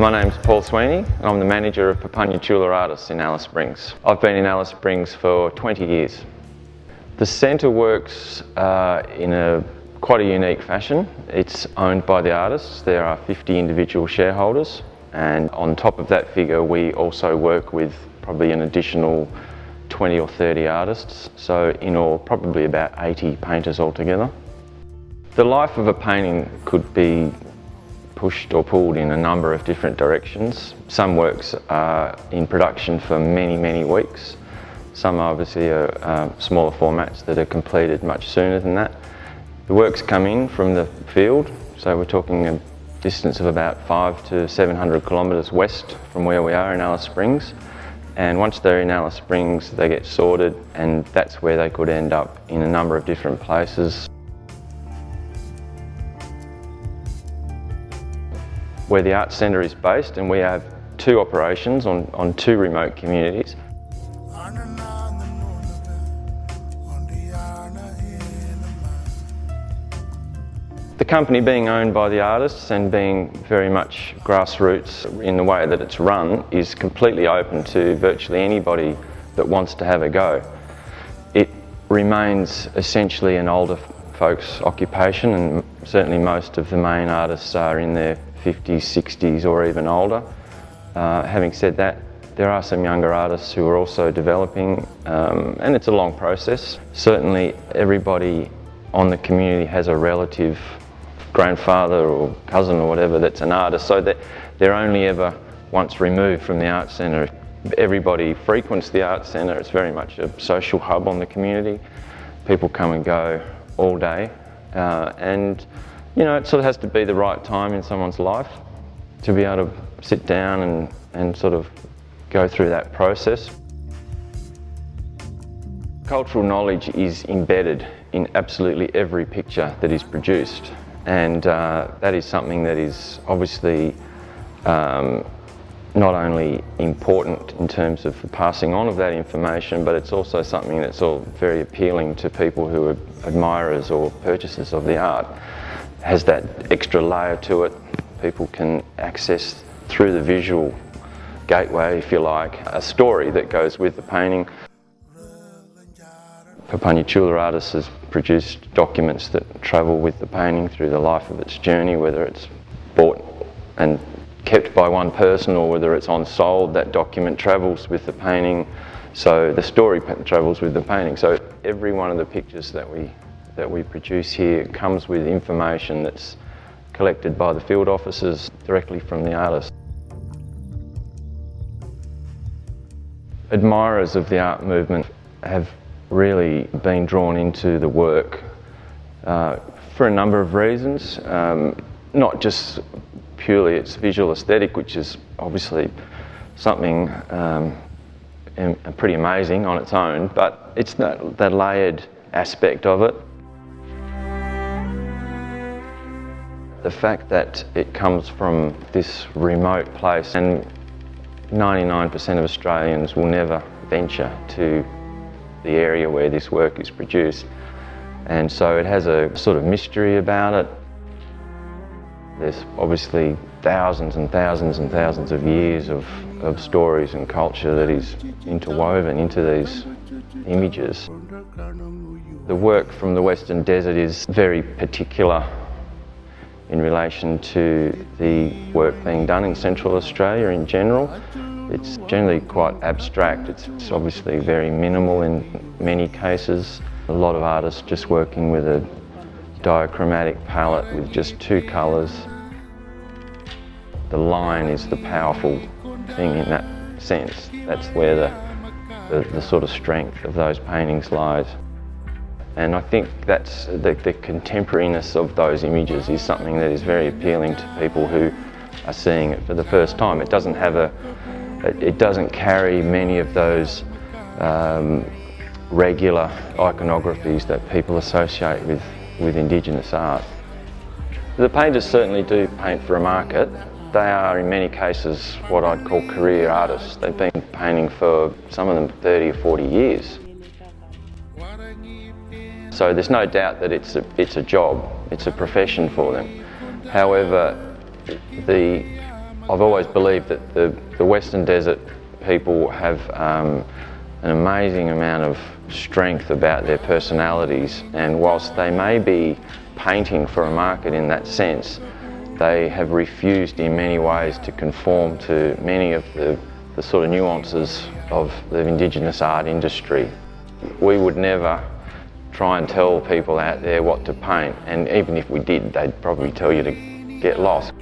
My name's Paul Sweeney and I'm the manager of Papunya Artists in Alice Springs. I've been in Alice Springs for 20 years. The centre works in quite a unique fashion. It's owned by the artists. There are 50 individual shareholders, and on top of that figure we also work with probably an additional 20 or 30 artists, so in all probably about 80 painters altogether. The life of a painting could be pushed or pulled in a number of different directions. Some works are in production for many, many weeks. Some obviously are smaller formats that are completed much sooner than that. The works come in from the field, so we're talking a distance of about 500 to 700 kilometres west from where we are in Alice Springs. And once they're in Alice Springs, they get sorted, and that's where they could end up in a number of different places. Where the Arts Centre is based, and we have two operations on two remote communities. The company being owned by the artists and being very much grassroots in the way that it's run is completely open to virtually anybody that wants to have a go. It remains essentially an older folks' occupation, and certainly most of the main artists are in their 50s, 60s or even older. Having said that, there are some younger artists who are also developing, and it's a long process. Certainly everybody on the community has a relative, grandfather or cousin or whatever that's an artist, so that they're only ever once removed from the Arts Centre. Everybody frequents the Arts Centre. It's very much a social hub on the community. People come and go all day, and you know, it sort of has to be the right time in someone's life to be able to sit down and sort of go through that process. Cultural knowledge is embedded in absolutely every picture that is produced, and that is something that is obviously not only important in terms of the passing on of that information, but it's also something that's all very appealing to people who are admirers or purchasers of the art. It has that extra layer to it. People can access through the visual gateway, if you like, a story that goes with the painting. Papunya Artists has produced documents that travel with the painting through the life of its journey, whether it's bought and kept by one person or whether it's on sold. That document travels with the painting, so the story travels with the painting. So every one of the pictures that we produce here comes with information that's collected by the field officers directly from the artist. Admirers of the art movement have really been drawn into the work for a number of reasons, not just purely its visual aesthetic, which is obviously something pretty amazing on its own, but it's that layered aspect of it. The fact that it comes from this remote place, and 99% of Australians will never venture to the area where this work is produced, and so it has a sort of mystery about it. There's obviously thousands and thousands and thousands of years of stories and culture that is interwoven into these images. The work from the Western Desert is very particular in relation to the work being done in Central Australia in general. It's generally quite abstract. It's obviously very minimal in many cases. A lot of artists just working with a diachromatic palette with just two colours. The line is the powerful thing in that sense. That's where the sort of strength of those paintings lies. And I think that's the contemporariness of those images is something that is very appealing to people who are seeing it for the first time. It doesn't carry many of those regular iconographies that people associate with Indigenous art. The painters certainly do paint for a market. They are in many cases what I'd call career artists. They've been painting for some of them 30 or 40 years. So there's no doubt that it's a job, it's a profession for them. However, the I've always believed that the Western Desert people have an amazing amount of strength about their personalities, and whilst they may be painting for a market in that sense, they have refused in many ways to conform to many of the sort of nuances of the Indigenous art industry. We would never try and tell people out there what to paint, and even if we did, they'd probably tell you to get lost.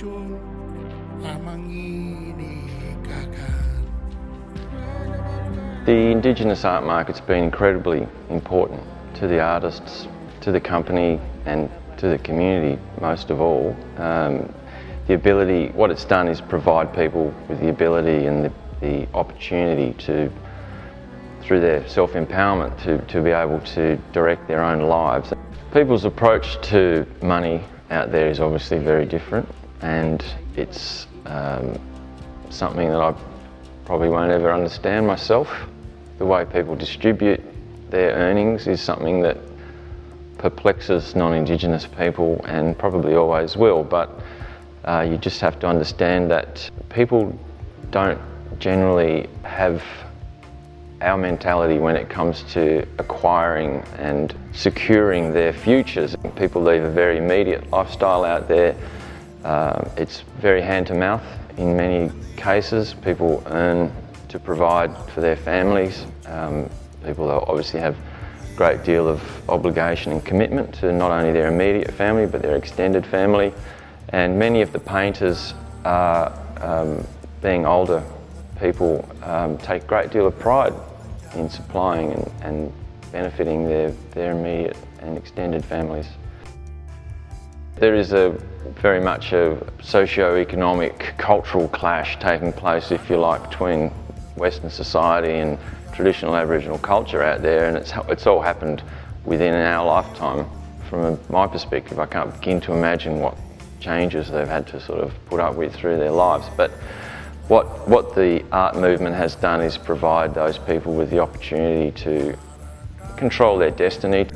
The Indigenous art market's been incredibly important to the artists, to the company and to the community most of all. The ability, what it's done is provide people with the ability and the opportunity to, through their self-empowerment, to be able to direct their own lives. People's approach to money out there is obviously very different, and it's something that I probably won't ever understand myself. The way people distribute their earnings is something that perplexes non-Indigenous people and probably always will, but you just have to understand that people don't generally have our mentality when it comes to acquiring and securing their futures. People lead a very immediate lifestyle out there. It's very hand-to-mouth in many cases. People earn to provide for their families. People obviously have a great deal of obligation and commitment to not only their immediate family but their extended family. And many of the painters, being older people, take a great deal of pride in supplying and benefiting their immediate and extended families. There is very much a socio-economic, cultural clash taking place, if you like, between Western society and traditional Aboriginal culture out there, and it's all happened within our lifetime. From my perspective, I can't begin to imagine what changes they've had to sort of put up with through their lives. But what the art movement has done is provide those people with the opportunity to control their destiny.